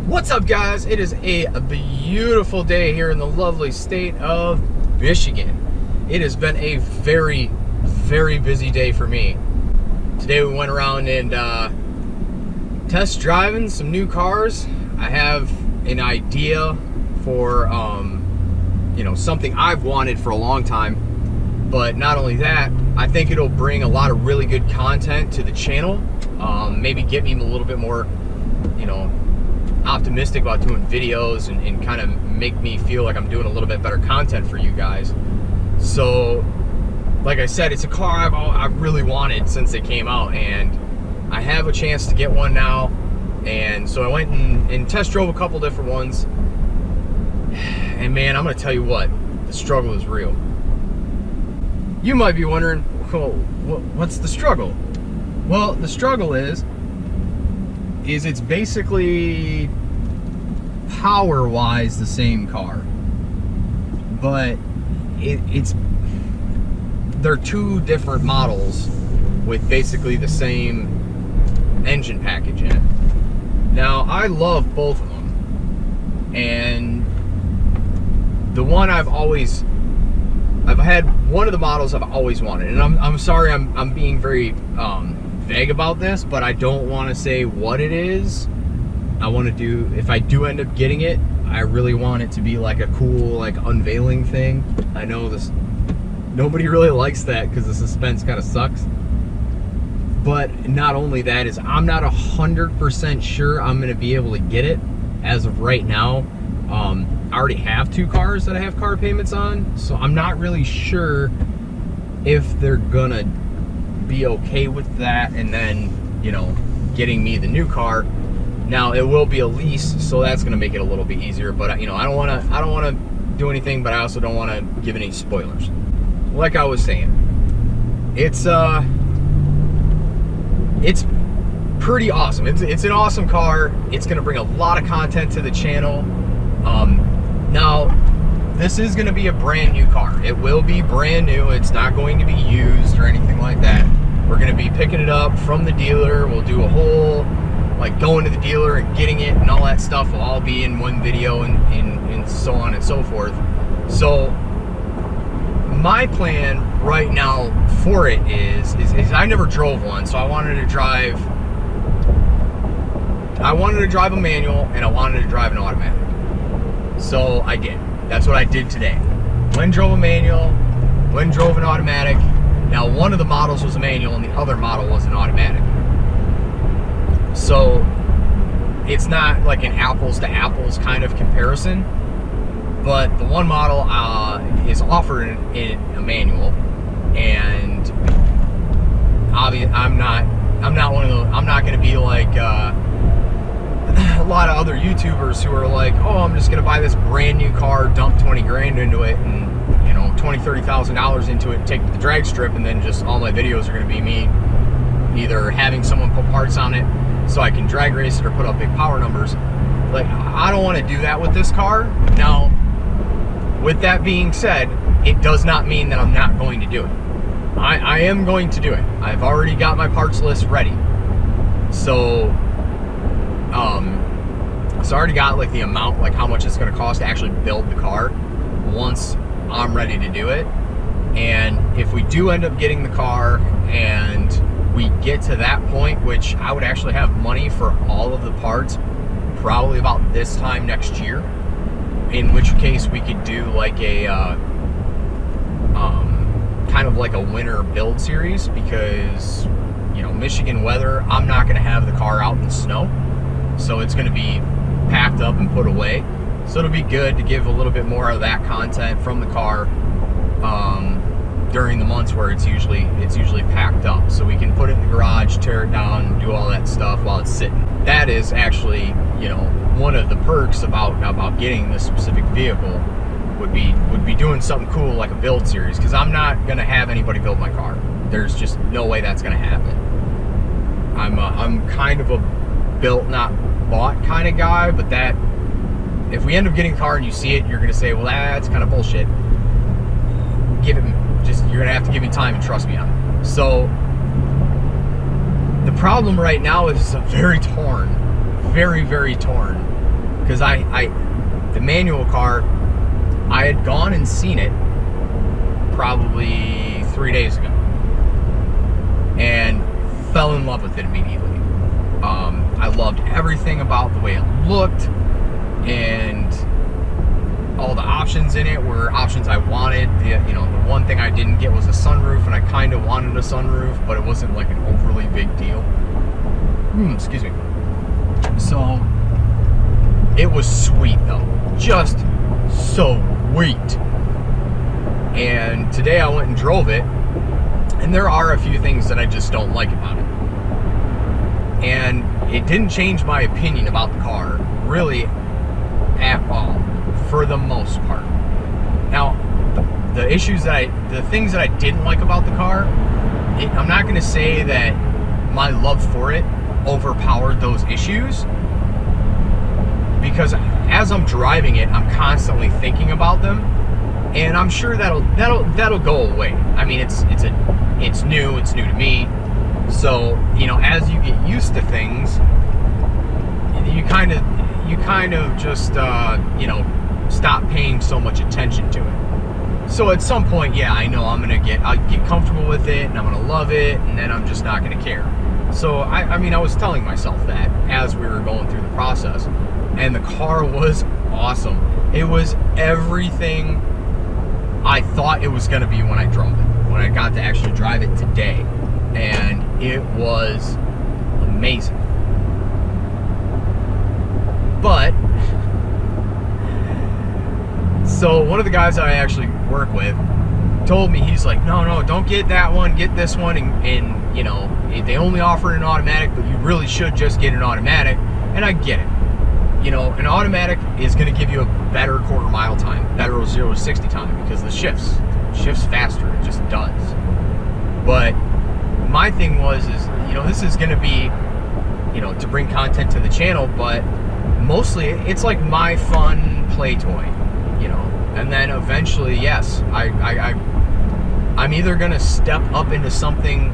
What's up, guys? It is a beautiful day here in the lovely state of Michigan. It has been a very, very busy day for me. Today we went around and test driving some new cars. I have an idea for something I've wanted for a long time. But not only that, I think it'll bring a lot of really good content to the channel. Maybe get me a little bit more, optimistic about doing videos and kind of make me feel like I'm doing a little bit better content for you guys. So, like I said, it's a car I've really wanted since it came out, and I have a chance to get one now. And so I went and test drove a couple different ones. And man, I'm gonna tell you what, the struggle is real. You might be wondering, well, what's the struggle? Well, the struggle is it's basically power-wise the same car, but they're two different models with basically the same engine package in it. Now, I love both of them, and the one I've had one of the models I've always wanted, and I'm sorry I'm being very vague about this, but I don't want to say what it is. I want to do, if I do end up getting it, I really want it to be like a cool, like, unveiling thing. I know nobody really likes that because the suspense kind of sucks. But not only that, is I'm not 100% sure I'm going to be able to get it as of right now. I already have two cars that I have car payments on, so I'm not really sure if they're gonna be okay with that, and then getting me the new car. Now it will be a lease, so that's gonna make it a little bit easier, but I don't want to do anything, but I also don't want to give any spoilers. Like I was saying, it's pretty awesome. It's an awesome car. It's gonna bring a lot of content to the channel. Now, this is going to be a brand new car. It will be brand new. It's not going to be used or anything like that. We're going to be picking it up from the dealer. We'll do a whole, like, going to the dealer and getting it and all that stuff will all be in one video and so on and so forth. So, my plan right now for it is I never drove one, so I wanted to drive a manual and I wanted to drive an automatic. So I did. That's what I did today. Went and drove a manual, went and drove an automatic. Now, one of the models was a manual and the other model was an automatic. So it's not like an apples to apples kind of comparison, but the one model is offered in a manual, and obviously I'm not one of those. I'm not going to be like a lot of other YouTubers who are like, oh, I'm just gonna buy this brand new car, dump 20 grand into it, and $20,000-$30,000 into it, and take it to the drag strip, and then just all my videos are gonna be me either having someone put parts on it so I can drag race it or put up big power numbers. Like, I don't want to do that with this car. Now, with that being said, it does not mean that I'm not going to do it. I am going to do it. I've already got my parts list ready. So I already got like the amount, like how much it's going to cost to actually build the car once I'm ready to do it. And if we do end up getting the car and we get to that point, which I would actually have money for all of the parts probably about this time next year, in which case we could do like a kind of like a winter build series, because Michigan weather, I'm not going to have the car out in the snow. So it's going to be packed up and put away. So it'll be good to give a little bit more of that content from the car during the months where it's usually packed up. So we can put it in the garage, tear it down, do all that stuff while it's sitting. That is actually, one of the perks about getting this specific vehicle would be doing something cool like a build series, because I'm not going to have anybody build my car. There's just no way that's going to happen. I'm kind of a built not bought kind of guy, but that if we end up getting a car and you see it, you're gonna say, well, that's kind of bullshit. You're gonna have to give me time and trust me on it. So the problem right now is a very torn because the manual car, I had gone and seen it probably 3 days ago and fell in love with it immediately. I loved everything about the way it looked, and all the options in it were options I wanted. The one thing I didn't get was a sunroof, and I kind of wanted a sunroof, but it wasn't like an overly big deal. Excuse me. So it was sweet though, just so sweet. And today I went and drove it, and there are a few things that I just don't like about it. And it didn't change my opinion about the car, really, at all, for the most part. Now, the things that I didn't like about the car, I'm not going to say that my love for it overpowered those issues, because as I'm driving it, I'm constantly thinking about them, and I'm sure that'll go away. I mean, it's new to me. So, as you get used to things, you kind of just, stop paying so much attention to it. So at some point, yeah, I know I'll get comfortable with it, and I'm gonna love it, and then I'm just not gonna care. So, I was telling myself that as we were going through the process, and the car was awesome. It was everything I thought it was gonna be when I drove it, when I got to actually drive it today. And it was amazing. But so one of the guys I actually work with told me, he's like, no, don't get that one, get this one, and they only offer an automatic, but you really should just get an automatic. And I get it. An automatic is going to give you a better quarter mile time, better 0 to 60 time, because the shifts faster. It just does. But my thing was, this is going to be, to bring content to the channel, but mostly it's like my fun play toy, and then eventually, yes, I'm either going to step up into something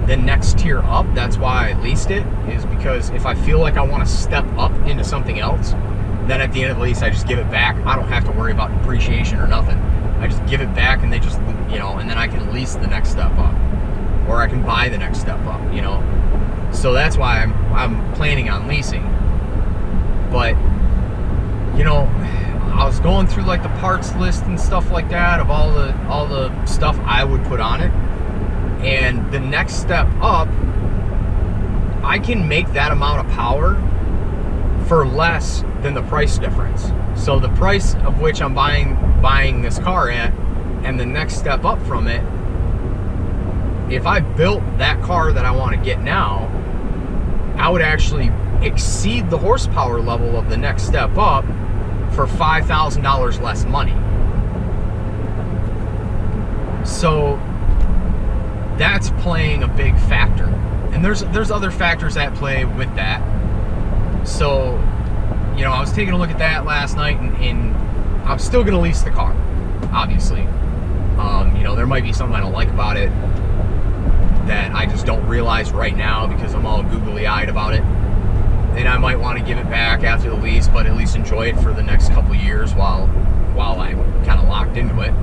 the next tier up. That's why I leased it, is because if I feel like I want to step up into something else, then at the end of the lease, I just give it back. I don't have to worry about depreciation or nothing. I just give it back, and they just, and then I can lease the next step up. Or I can buy the next step up, So that's why I'm planning on leasing. But, I was going through like the parts list and stuff like that of all the stuff I would put on it. And the next step up, I can make that amount of power for less than the price difference. So the price of which I'm buying this car at, and the next step up from it, if I built that car that I want to get now, I would actually exceed the horsepower level of the next step up for $5,000 less money. So that's playing a big factor. And there's other factors at play with that. So, I was taking a look at that last night, and I'm still going to lease the car, obviously. There might be something I don't like about it that I just don't realize right now because I'm all googly-eyed about it. And I might want to give it back after the lease, but at least enjoy it for the next couple of years while I'm kind of locked into it.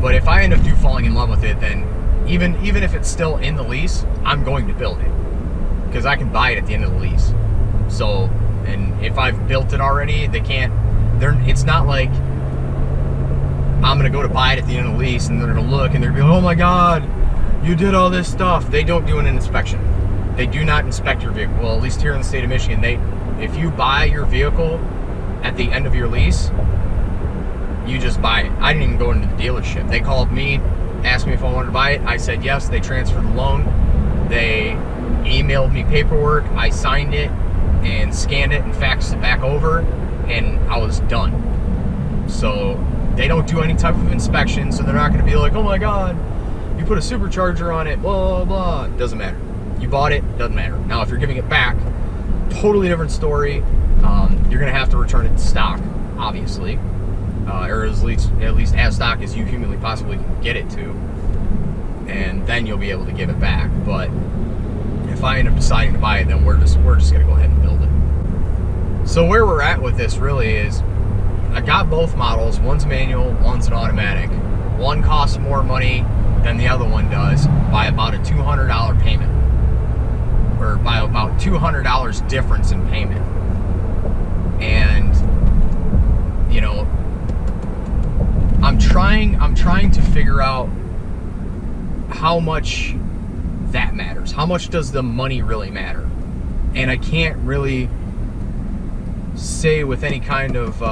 But if I end up falling in love with it, then even if it's still in the lease, I'm going to build it, because I can buy it at the end of the lease. So, and if I've built it already, it's not like I'm going to go to buy it at the end of the lease, and they're going to look, and they're going to be like, oh my God, you did all this stuff. They don't do an inspection. They do not inspect your vehicle. Well, at least here in the state of Michigan, if you buy your vehicle at the end of your lease, you just buy it. I didn't even go into the dealership. They called me, asked me if I wanted to buy it. I said yes. They transferred the loan. They emailed me paperwork. I signed it and scanned it and faxed it back over, and I was done. So they don't do any type of inspection, so they're not going to be like, oh my God, you put a supercharger on it, blah, blah, blah. It doesn't matter. You bought it, doesn't matter. Now, if you're giving it back, totally different story. You're going to have to return it to stock, obviously. Or at least as stock as you humanly possibly can get it to. And then you'll be able to give it back. But if I end up deciding to buy it, then we're just going to go ahead and build it. So where we're at with this really is, I got both models. One's manual, one's an automatic. One costs more money than the other one does by about a $200 payment, or by about $200 difference in payment. And you know, I'm trying to figure out how much that matters. How much does the money really matter? And I can't really say with any kind of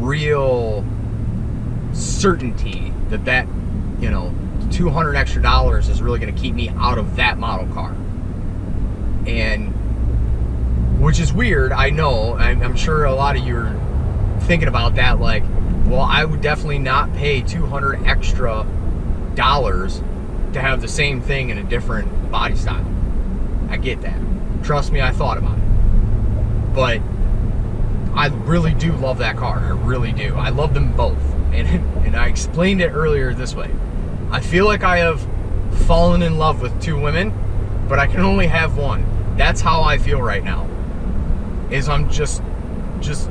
real certainty that you know, $200 extra is really going to keep me out of that model car. And which is weird, I know. I'm sure a lot of you are thinking about that, like, well, I would definitely not pay $200 extra to have the same thing in a different body style. I get that. Trust me, I thought about it. But I really do love that car. I really do. I love them both. And I explained it earlier this way. I feel like I have fallen in love with two women, but I can only have one. That's how I feel right now. Is I'm just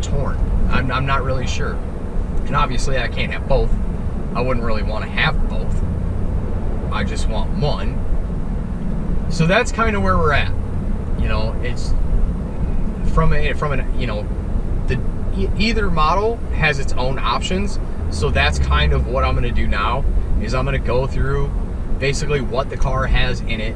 torn. I'm not really sure. And obviously I can't have both. I wouldn't really want to have both. I just want one. So that's kind of where we're at. You know, it's from an you know, either model has its own options. So that's kind of what I'm going to do now, is I'm going to go through basically what the car has in it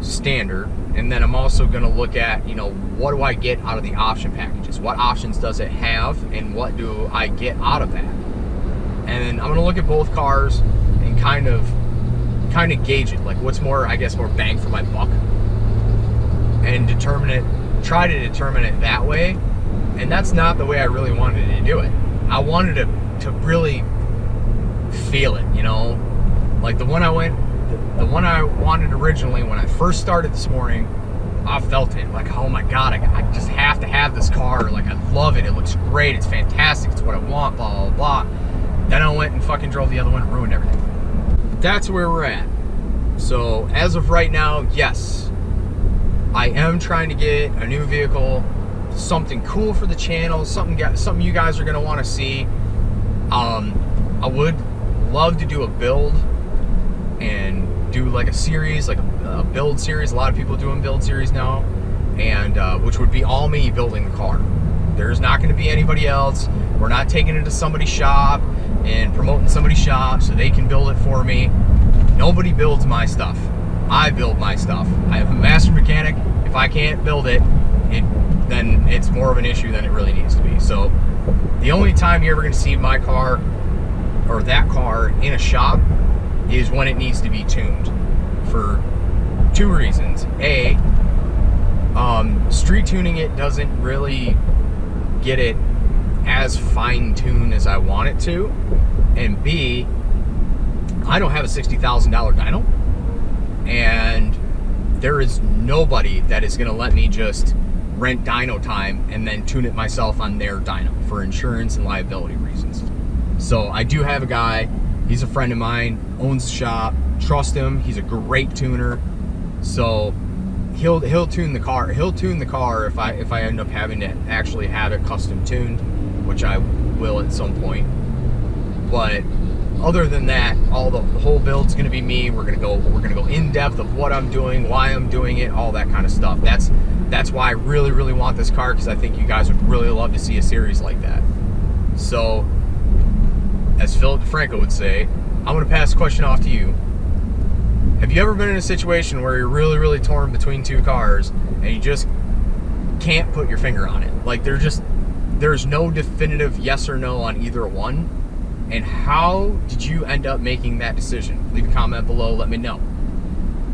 standard, and then I'm also going to look at, you know, what do I get out of the option packages? What options does it have, and what do I get out of that? And then I'm going to look at both cars and kind of gauge it, like what's more, I guess, more bang for my buck, and try to determine it that way. And that's not the way I really wanted to do it. I wanted to really feel it, you know, like the one I wanted originally when I first started this morning. I felt it, like, oh my god, I just have to have this car. Like, I love it. It looks great. It's fantastic. It's what I want. Blah blah blah. Then I went and fucking drove the other one and ruined everything. That's where we're at. So as of right now, yes, I am trying to get a new vehicle, something cool for the channel, something you guys are gonna want to see. I would love to do a build and do like a series, like a build series. A lot of people are doing build series now, and which would be all me building the car. There's not going to be anybody else. We're not taking it to somebody's shop and promoting somebody's shop so they can build it for me. Nobody builds my stuff. I build my stuff. I have a master mechanic. If I can't build it, then it's more of an issue than it really needs to be. So the only time you're ever going to see my car or that car in a shop is when it needs to be tuned, for two reasons. A, street tuning it doesn't really get it as fine-tuned as I want it to. And B, I don't have a $60,000 dyno, and there is nobody that is going to let me just rent dyno time and then tune it myself on their dyno for insurance and liability reasons. So I do have a guy, he's a friend of mine, owns the shop, trust him, he's a great tuner. So he'll tune the car. He'll tune the car if I end up having to actually have it custom tuned, which I will at some point. But other than that, the whole build's gonna be me. We're gonna go in depth of what I'm doing, why I'm doing it, all that kind of stuff. That's why I really, really want this car, because I think you guys would really love to see a series like that. So, as Philip DeFranco would say, I'm gonna pass the question off to you. Have you ever been in a situation where you're really, really torn between two cars and you just can't put your finger on it? Like, there's no definitive yes or no on either one. And how did you end up making that decision? Leave a comment below, let me know.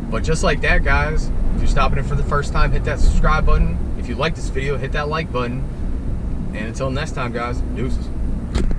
But just like that, guys, if you're stopping in for the first time, hit that subscribe button. If you like this video, hit that like button. And until next time, guys, deuces.